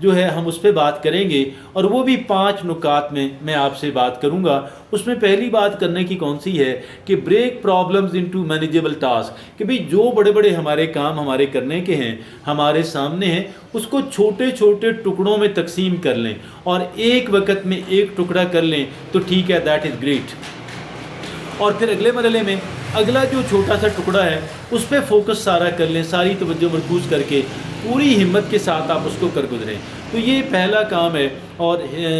جو ہے ہم اس پہ بات کریں گے، اور وہ بھی 5 نکات میں آپ سے بات کروں گا۔ اس میں پہلی بات کرنے کی کون سی ہے کہ break problems into manageable task, کہ بھئی جو بڑے بڑے ہمارے کام ہمارے کرنے کے ہیں، ہمارے سامنے ہیں، اس کو چھوٹے چھوٹے ٹکڑوں میں تقسیم کر لیں اور ایک وقت میں ایک ٹکڑا کر لیں تو ٹھیک ہے، دیٹ از گریٹ۔ اور پھر اگلے مرحلے میں اگلا جو چھوٹا سا ٹکڑا ہے اس پہ فوکس سارا کر لیں، ساری توجہ مرکوز کر کے پوری ہمت کے ساتھ آپ اس کو کر گزریں۔ تو یہ پہلا کام ہے، اور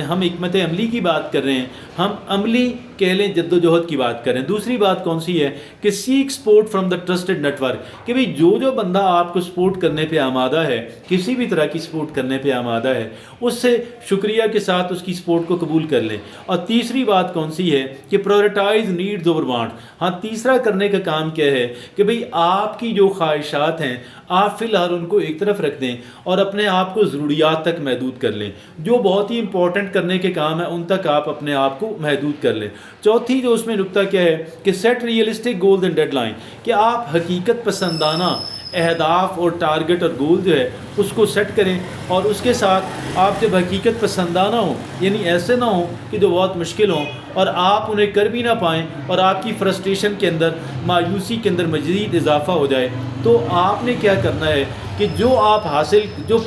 ہم حکمت عملی کی بات کر رہے ہیں، ہم عملی کہہ لیں جد و جہد کی بات کر رہے ہیں۔ دوسری بات کون سی ہے کہ seek support from the trusted network, کہ بھئی جو بندہ آپ کو سپورٹ کرنے پہ آمادہ ہے، کسی بھی طرح کی سپورٹ کرنے پہ آمادہ ہے، اس سے شکریہ کے ساتھ اس کی سپورٹ کو قبول کر لیں۔ اور تیسری بات کون سی ہے کہ پرائورٹائز نیڈز اوور وانٹ۔ ہاں، تیسرا کرنے کا کام کیا ہے کہ بھئی آپ کی جو خواہشات ہیں آپ فی الحال ان کو ایک طرف رکھ دیں اور اپنے آپ کو ضروریات تک محدود کر لیں۔ جو بہت ہی امپورٹنٹ کرنے کے کام ہے ان تک آپ اپنے آپ کو محدود کر لیں۔ چوتھی جو اس میں نکتہ کیا ہے کہ set realistic goals and deadline, کہ آپ حقیقت پسندانہ اہداف اور ٹارگٹ اور گول جو ہے اس کو سیٹ کریں، اور اس کے ساتھ آپ جب حقیقت پسندانہ ہوں، یعنی ایسے نہ ہوں کہ جو بہت مشکل ہوں اور آپ انہیں کر بھی نہ پائیں اور آپ کی فرسٹریشن کے اندر، مایوسی کے اندر مزید اضافہ ہو جائے، تو آپ نے کیا کرنا ہے کہ جو آپ حاصل جو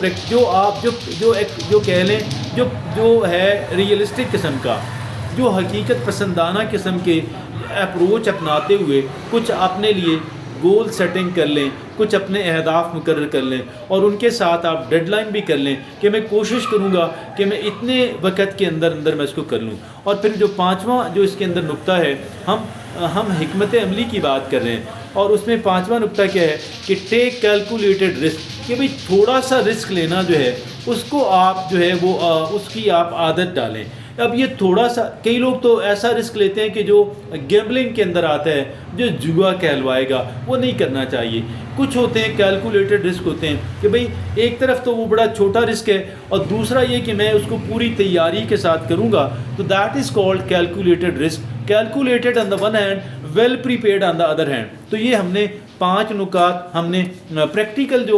کہہ لیں جو ہے ریئلسٹک قسم کا، جو حقیقت پسندانہ قسم کے اپروچ اپناتے ہوئے کچھ اپنے لیے گول سیٹنگ کر لیں، کچھ اپنے اہداف مقرر کر لیں، اور ان کے ساتھ آپ ڈیڈ لائن بھی کر لیں کہ میں کوشش کروں گا کہ میں اتنے وقت کے اندر میں اس کو کر لوں۔ اور پھر جو پانچواں جو اس کے اندر نکتہ ہے، ہم حکمت عملی کی بات کر رہے ہیں، اور اس میں پانچواں نکتہ کیا ہے کہ ٹیک کیلکولیٹڈ رسک، کہ بھئی تھوڑا سا رسک لینا جو ہے اس کو آپ جو ہے وہ اس کی آپ عادت ڈالیں۔ اب یہ تھوڑا سا، کئی لوگ تو ایسا رسک لیتے ہیں کہ جو گیمبلنگ کے اندر آتا ہے، جو جوا کہلوائے گا، وہ نہیں کرنا چاہیے۔ کچھ ہوتے ہیں کیلکولیٹڈ رسک ہوتے ہیں کہ بھئی ایک طرف تو وہ بڑا چھوٹا رسک ہے، اور دوسرا یہ کہ میں اس کو پوری تیاری کے ساتھ کروں گا، تو that is called calculated risk, calculated on the one hand, well prepared on the other hand. تو یہ ہم نے 5 نکات ہم نے پریکٹیکل جو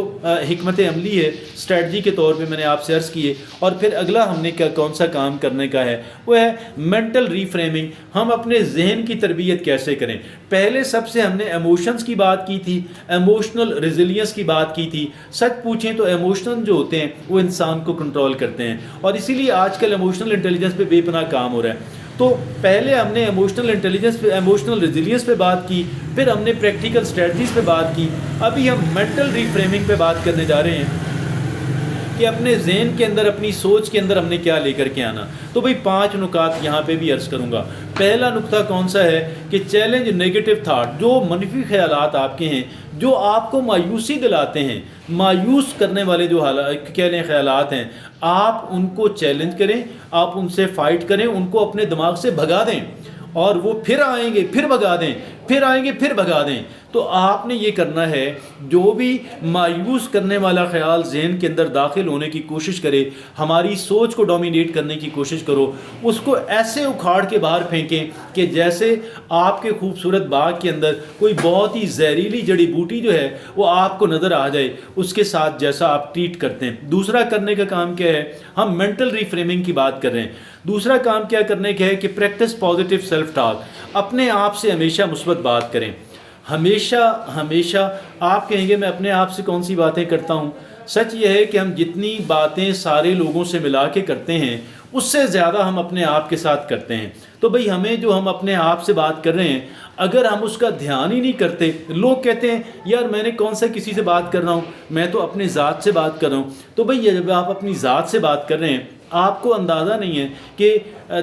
حکمت عملی ہے اسٹریٹجی کے طور پہ میں نے آپ سے عرض کیے۔ اور پھر اگلا ہم نے کون سا کام کرنے کا ہے، وہ ہے مینٹل ری فریمنگ، ہم اپنے ذہن کی تربیت کیسے کریں۔ پہلے سب سے ہم نے ایموشنز کی بات کی تھی، ایموشنل ریزیلینس کی بات کی تھی۔ سچ پوچھیں تو ایموشنل جو ہوتے ہیں وہ انسان کو کنٹرول کرتے ہیں، اور اسی لیے آج کل ایموشنل انٹیلیجنس پہ بے پناہ کام ہو رہا ہے۔ تو پہلے ہم نے ایموشنل انٹیلیجنس پہ، ایموشنل ریزیلینس پہ بات کی، پھر ہم نے پریکٹیکل اسٹریٹجیز پہ بات کی، ابھی ہم مینٹل ری فریمنگ پہ بات کرنے جا رہے ہیں کہ اپنے ذہن کے اندر، اپنی سوچ کے اندر ہم نے کیا لے کر کے آنا۔ تو بھئی 5 نکات یہاں پہ بھی عرض کروں گا۔ پہلا نکتہ کون سا ہے کہ چیلنج نیگیٹو تھاٹ، جو منفی خیالات آپ کے ہیں، جو آپ کو مایوسی دلاتے ہیں، مایوس کرنے والے جو کہہ لیں خیالات ہیں، آپ ان کو چیلنج کریں، آپ ان سے فائٹ کریں، ان کو اپنے دماغ سے بھگا دیں، اور وہ پھر آئیں گے پھر بھگا دیں، پھر آئیں گے پھر بھگا دیں۔ تو آپ نے یہ کرنا ہے، جو بھی مایوس کرنے والا خیال ذہن کے اندر داخل ہونے کی کوشش کرے، ہماری سوچ کو ڈومینیٹ کرنے کی کوشش کرو، اس کو ایسے اکھاڑ کے باہر پھینکیں کہ جیسے آپ کے خوبصورت باغ کے اندر کوئی بہت ہی زہریلی جڑی بوٹی جو ہے وہ آپ کو نظر آ جائے، اس کے ساتھ جیسا آپ ٹریٹ کرتے ہیں۔ دوسرا کرنے کا کام کیا ہے، ہم مینٹل ری فریمنگ کی بات کر رہے ہیں۔ دوسرا کام کیا کرنے کا ہے کہ پریکٹس پازیٹیو سیلف ٹاک، اپنے آپ سے ہمیشہ مثبت بات کریں۔ ہمیشہ آپ کہیں گے میں اپنے آپ سے کون سی باتیں کرتا ہوں؟ سچ یہ ہے کہ ہم جتنی باتیں سارے لوگوں سے ملا کے کرتے ہیں اس سے زیادہ ہم اپنے آپ کے ساتھ کرتے ہیں۔ تو بھئی ہمیں جو ہم اپنے آپ سے بات کر رہے ہیں، اگر ہم اس کا دھیان ہی نہیں کرتے، لوگ کہتے ہیں یار میں نے کون سا کسی سے بات کر رہا ہوں، میں تو اپنے ذات سے بات کر رہا ہوں۔ تو بھئی جب آپ اپنی ذات سے بات کر رہے ہیں، آپ کو اندازہ نہیں ہے کہ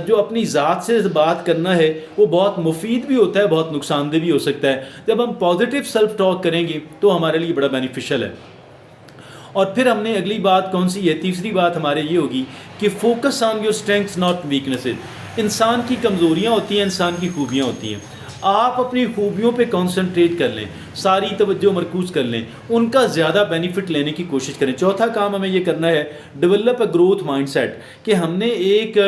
جو اپنی ذات سے بات کرنا ہے وہ بہت مفید بھی ہوتا ہے، بہت نقصان دہ بھی ہو سکتا ہے۔ جب ہم پازیٹیو سیلف ٹاک کریں گے تو ہمارے لیے بڑا بینیفیشل ہے۔ اور پھر ہم نے اگلی بات کون سی ہے، تیسری بات ہمارے یہ ہوگی کہ focus on your strengths not weaknesses. انسان کی کمزوریاں ہوتی ہیں، انسان کی خوبیاں ہوتی ہیں۔ آپ اپنی خوبیوں پہ کانسنٹریٹ کر لیں، ساری توجہ مرکوز کر لیں، ان کا زیادہ بینیفٹ لینے کی کوشش کریں۔ چوتھا کام ہمیں یہ کرنا ہے، develop a growth mindset, کہ ہم نے ایک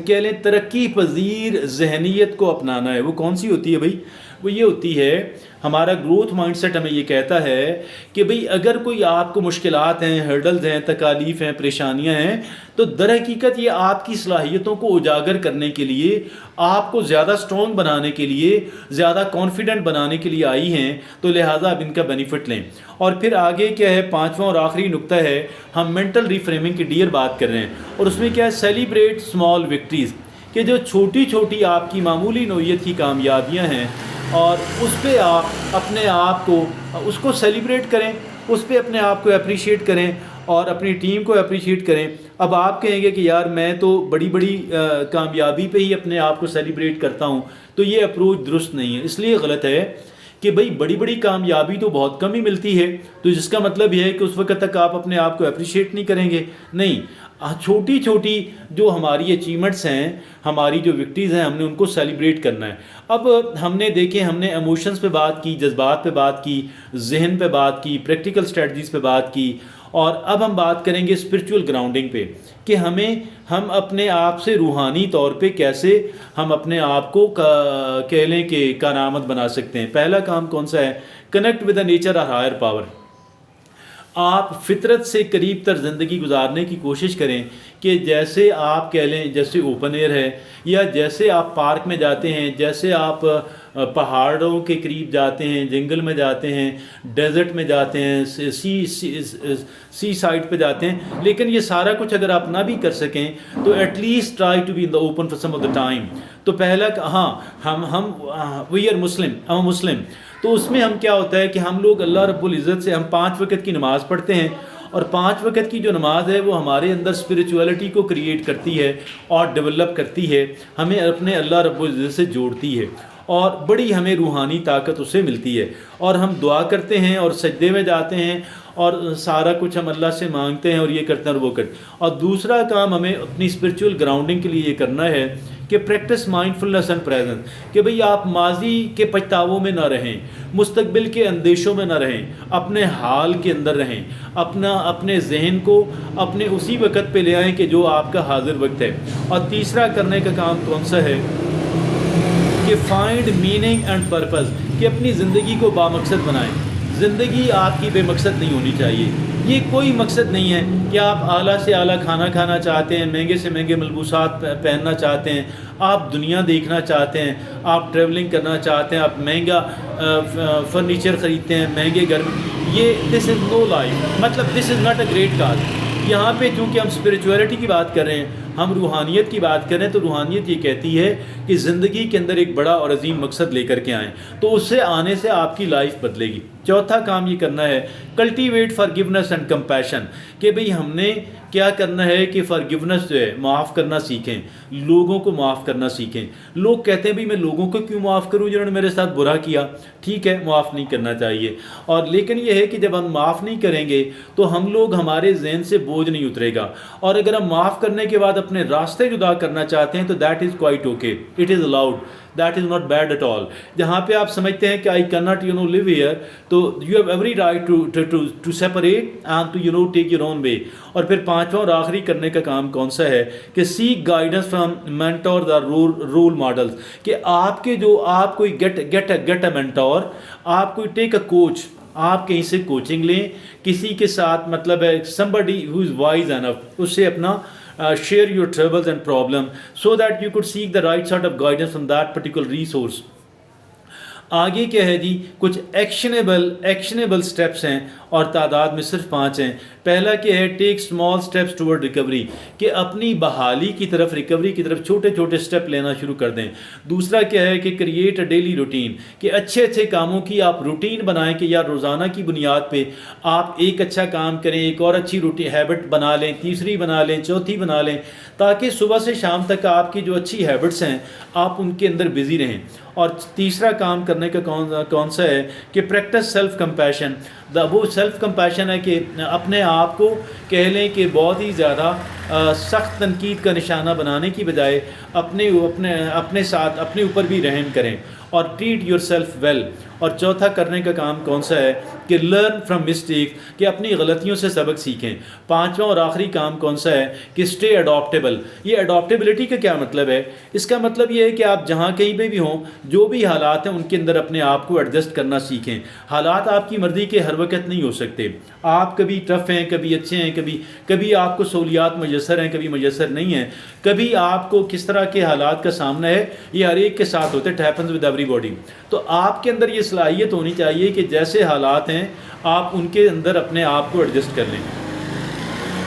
کہہ لیں ترقی پذیر ذہنیت کو اپنانا ہے۔ وہ کون سی ہوتی ہے بھائی؟ وہ یہ ہوتی ہے، ہمارا گروتھ مائنڈ سیٹ ہمیں یہ کہتا ہے کہ بھئی اگر کوئی آپ کو مشکلات ہیں، ہرڈلز ہیں، تکالیف ہیں، پریشانیاں ہیں، تو در حقیقت یہ آپ کی صلاحیتوں کو اجاگر کرنے کے لیے، آپ کو زیادہ سٹرونگ بنانے کے لیے، زیادہ کانفیڈنٹ بنانے کے لیے آئی ہیں، تو لہٰذا اب ان کا بینیفٹ لیں۔ اور پھر آگے کیا ہے، پانچواں اور آخری نقطہ ہے، ہم مینٹل ریفریمنگ کی ڈیئر بات کر رہے ہیں، اور اس میں کیا ہے، سیلیبریٹ اسمال وکٹریز، کہ جو چھوٹی چھوٹی آپ کی معمولی نوعیت کی کامیابیاں ہیں، اور اس پہ آپ اپنے آپ کو اس کو سیلیبریٹ کریں، اس پہ اپنے آپ کو اپریشیٹ کریں اور اپنی ٹیم کو اپریشیٹ کریں۔ اب آپ کہیں گے کہ یار میں تو بڑی بڑی کامیابی پہ ہی اپنے آپ کو سیلیبریٹ کرتا ہوں، تو یہ اپروچ درست نہیں ہے، اس لیے غلط ہے کہ بھئی بڑی بڑی کامیابی تو بہت کم ہی ملتی ہے، تو جس کا مطلب یہ ہے کہ اس وقت تک آپ اپنے آپ کو اپریشیٹ نہیں کریں گے۔ نہیں، چھوٹی چھوٹی جو ہماری اچیومنٹس ہیں، ہماری جو وکٹریز ہیں، ہم نے ان کو سیلیبریٹ کرنا ہے۔ اب ہم نے دیکھیں، ہم نے ایموشنز پہ بات کی، جذبات پہ بات کی، ذہن پہ بات کی، پریکٹیکل اسٹریٹجیز پہ بات کی، اور اب ہم بات کریں گے اسپرچول گراؤنڈنگ پہ، کہ ہم اپنے آپ سے روحانی طور پہ کیسے ہم اپنے آپ کو کہہ لیں کہ کارآمد بنا سکتے ہیں۔ پہلا کام کون سا ہے؟ کنیکٹ ود دا نیچر اور ہائر پاور۔ آپ فطرت سے قریب تر زندگی گزارنے کی کوشش کریں، کہ جیسے آپ کہہ لیں جیسے اوپن ایئر ہے، یا جیسے آپ پارک میں جاتے ہیں، جیسے آپ پہاڑوں کے قریب جاتے ہیں، جنگل میں جاتے ہیں، ڈیزرٹ میں جاتے ہیں، سی سائڈ پہ جاتے ہیں، لیکن یہ سارا کچھ اگر آپ نہ بھی کر سکیں تو at least try to be in the open for some of the time. تو پہلا ہم وی آر مسلم، تو اس میں ہم کیا ہوتا ہے کہ ہم لوگ اللہ رب العزت سے ہم 5 وقت کی نماز پڑھتے ہیں، اور 5 وقت کی جو نماز ہے وہ ہمارے اندر اسپریچولیٹی کو کریٹ کرتی ہے اور ڈیولپ کرتی ہے، ہمیں اپنے اللہ رب العزت سے جوڑتی ہے، اور بڑی ہمیں روحانی طاقت اس سے ملتی ہے، اور ہم دعا کرتے ہیں اور سجدے میں جاتے ہیں، اور سارا کچھ ہم اللہ سے مانگتے ہیں اور یہ کرتے ہیں اور وہ کرتے ہیں۔ اور دوسرا کام ہمیں اپنی اسپرچول گراؤنڈنگ کے لیے یہ کرنا ہے کہ پریکٹس مائنڈفلنس اینڈ پریزنس، کہ بھئی آپ ماضی کے پچھتاووں میں نہ رہیں، مستقبل کے اندیشوں میں نہ رہیں، اپنے حال کے اندر رہیں، اپنے ذہن کو اپنے اسی وقت پہ لے آئیں کہ جو آپ کا حاضر وقت ہے۔ اور تیسرا کرنے کا کام کون سا ہے؟ کہ فائنڈ میننگ اینڈ پرپز، کہ اپنی زندگی کو بامقصد بنائیں۔ زندگی آپ کی بے مقصد نہیں ہونی چاہیے۔ یہ کوئی مقصد نہیں ہے کہ آپ اعلیٰ سے اعلیٰ کھانا کھانا چاہتے ہیں، مہنگے سے مہنگے ملبوسات پہننا چاہتے ہیں، آپ دنیا دیکھنا چاہتے ہیں، آپ ٹریولنگ کرنا چاہتے ہیں، آپ مہنگا فرنیچر خریدتے ہیں، مہنگے گھر میں، یہ دس از نو لائف، مطلب this is not a great cause. یہاں پہ چونکہ ہم اسپریچولیٹی کی بات کر رہے ہیں، ہم روحانیت کی بات کریں، تو روحانیت یہ کہتی ہے کہ زندگی کے اندر ایک بڑا اور عظیم مقصد لے کر کے آئیں، تو اس سے آنے سے آپ کی لائف بدلے گی۔ چوتھا کام یہ کرنا ہے، کلٹیویٹ فارگیونیس اینڈ کمپیشن، کہ بھئی ہم نے کیا کرنا ہے کہ فارگیونیس جو ہے، معاف کرنا سیکھیں، لوگوں کو معاف کرنا سیکھیں۔ لوگ کہتے ہیں بھئی میں لوگوں کو کیوں معاف کروں جنہوں نے میرے ساتھ برا کیا؟ ٹھیک ہے، معاف نہیں کرنا چاہیے، اور لیکن یہ ہے کہ جب ہم معاف نہیں کریں گے تو ہمارے ذہن سے بوجھ نہیں اترے گا، اور اگر ہم معاف کرنے کے بعد اپنے راستے جدا کرنا چاہتے ہیں تو that is quite okay, it is allowed, that is not bad at all. جہاں پہ آپ سمجھتے ہیں کہ I can not leave here, تو you have every right to separate and to take your own way. اور پھر پانچواں اور آخری کرنے کا کام کون سا ہے؟ کہ سیک گائیڈنس فرام مینٹورز اور رول ماڈلز، کہ آپ کے جو آپ کوئی گیٹ اے مینٹور، آپ کوئی ٹیک اے کوچ، آپ کہیں سے کوچنگ لیں کسی کے ساتھ، مطلب ہے somebody who is wise enough، اس سے اپنا share your troubles and problems so that you could seek the right sort of guidance from that particular resource۔ آگے کیا ہے جی؟ کچھ ایکشنیبل سٹیپس ہیں، اور تعداد میں صرف 5 ہیں۔ پہلا کیا ہے؟ ٹیک اسمال سٹیپس ٹورڈ ریکوری، کہ اپنی بحالی کی طرف، ریکوری کی طرف چھوٹے چھوٹے سٹیپ لینا شروع کر دیں۔ دوسرا کیا ہے؟ کہ کریٹ اے ڈیلی روٹین، کہ اچھے کاموں کی آپ روٹین بنائیں، کہ یا روزانہ کی بنیاد پہ آپ ایک اچھا کام کریں، ایک اور اچھی ہیبٹ بنا لیں، تیسری بنا لیں، چوتھی بنا لیں، تاکہ صبح سے شام تک آپ کی جو اچھی ہیبٹس ہیں آپ ان کے اندر بزی رہیں۔ اور تیسرا کام کرنے کا کون سا ہے؟ کہ پریکٹس سیلف کمپیشن۔ وہ سیلف کمپیشن ہے کہ اپنے آپ کو کہہ لیں کہ بہت ہی زیادہ سخت تنقید کا نشانہ بنانے کی بجائے اپنے ساتھ اپنے اوپر بھی رحم کریں، اور ٹریٹ یور سیلف ویل۔ اور چوتھا کرنے کا کام کون سا ہے؟ کہ لرن فرام مسٹیک، کہ اپنی غلطیوں سے سبق سیکھیں۔ پانچواں اور آخری کام کون سا ہے کہ اسٹے اڈاپٹیبل۔ یہ اڈاپٹیبلٹی کا کیا مطلب ہے؟ اس کا مطلب یہ ہے کہ آپ جہاں کہیں پہ بھی ہوں، جو بھی حالات ہیں ان کے اندر اپنے آپ کو ایڈجسٹ کرنا سیکھیں۔ حالات آپ کی مرضی کے ہر وقت نہیں ہو سکتے، آپ کبھی ٹف ہیں، کبھی اچھے ہیں، کبھی آپ کو سہولیات میسر ہیں، کبھی میسر نہیں ہیں، کبھی آپ کو کس طرح کے حالات کا سامنا ہے، یہ ہر ایک کے ساتھ ہوتے ہیں، it happens with every body. تو آپ کے اندر یہ صلاحیت ہونی چاہیے کہ جیسے حالات ہیں آپ ان کے اندر اپنے آپ کو ایڈجسٹ کر لیں۔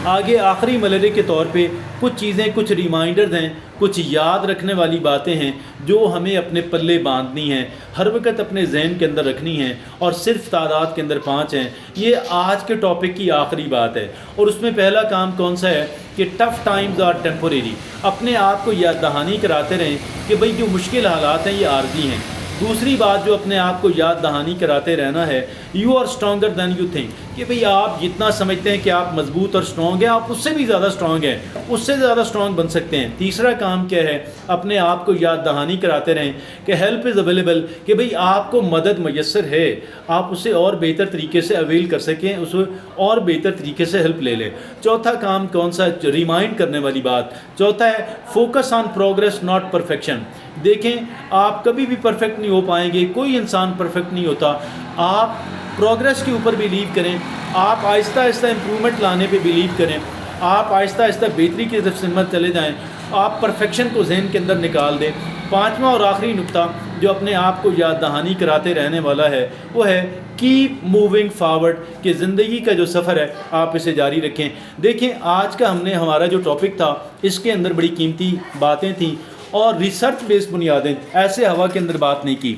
آگے آخری مرحلے کے طور پہ کچھ چیزیں، کچھ ریمائنڈرز ہیں، کچھ یاد رکھنے والی باتیں ہیں جو ہمیں اپنے پلے باندھنی ہیں، ہر وقت اپنے ذہن کے اندر رکھنی ہیں، اور صرف تعداد کے اندر 5 ہیں۔ یہ آج کے ٹاپک کی آخری بات ہے، اور اس میں پہلا کام کون سا ہے کہ ٹف ٹائمز آر ٹیمپوریری۔ اپنے آپ کو یاد دہانی کراتے رہیں کہ بھئی جو مشکل حالات ہیں یہ عارضی ہیں۔ دوسری بات جو اپنے آپ کو یاد دہانی کراتے رہنا ہے، you are stronger than you think, کہ بھئی آپ جتنا سمجھتے ہیں کہ آپ مضبوط اور اسٹرانگ ہیں، آپ اس سے بھی زیادہ اسٹرانگ ہیں، اس سے زیادہ اسٹرانگ بن سکتے ہیں۔ تیسرا کام کیا ہے؟ اپنے آپ کو یاد دہانی کراتے رہیں کہ ہیلپ از اویلیبل، کہ بھئی آپ کو مدد میسر ہے، آپ اسے اور بہتر طریقے سے اویل کر سکیں، اسے اور بہتر طریقے سے ہیلپ لے لیں۔ چوتھا کام کون سا؟ ریمائنڈ کرنے والی بات۔ چوتھا ہے focus on progress not perfection. دیکھیں آپ کبھی بھی پرفیکٹ نہیں ہو پائیں گے، کوئی انسان پرفیکٹ نہیں ہوتا۔ آپ پروگریس کے اوپر بلیو کریں، آپ آہستہ آہستہ امپرومنٹ لانے پہ بلیو کریں، آپ آہستہ آہستہ بہتری کی طرف سمت چلے جائیں، آپ پرفیکشن کو ذہن کے اندر نکال دیں۔ پانچواں اور آخری نقطہ جو اپنے آپ کو یاد دہانی کراتے رہنے والا ہے وہ ہے کیپ موونگ فارورڈ، کہ زندگی کا جو سفر ہے آپ اسے جاری رکھیں۔ دیکھیں آج کا ہمارا جو ٹاپک تھا اس کے اندر بڑی قیمتی باتیں تھیں اور ریسرچ بیس بنیادیں، ایسے ہوا کے اندر بات نہیں کی۔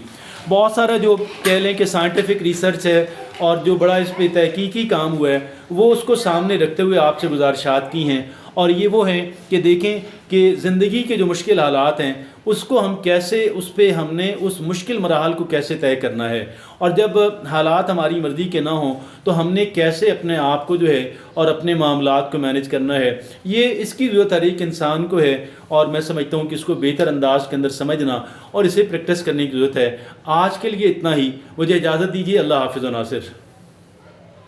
بہت سارا جو کہہ لیں کہ سائنٹیفک ریسرچ ہے اور جو بڑا اس پہ تحقیقی کام ہوا ہے وہ اس کو سامنے رکھتے ہوئے آپ سے گزارشات کی ہیں، اور یہ وہ ہیں کہ دیکھیں کہ زندگی کے جو مشکل حالات ہیں اس کو ہم کیسے، اس پہ ہم نے اس مشکل مراحل کو کیسے طے کرنا ہے، اور جب حالات ہماری مرضی کے نہ ہوں تو ہم نے کیسے اپنے آپ کو جو ہے اور اپنے معاملات کو مینج کرنا ہے۔ یہ اس کی ضرورت ہر ایک انسان کو ہے، اور میں سمجھتا ہوں کہ اس کو بہتر انداز کے اندر سمجھنا اور اسے پریکٹس کرنے کی ضرورت ہے۔ آج کے لیے اتنا ہی، مجھے اجازت دیجیے۔ اللہ حافظ و ناصر۔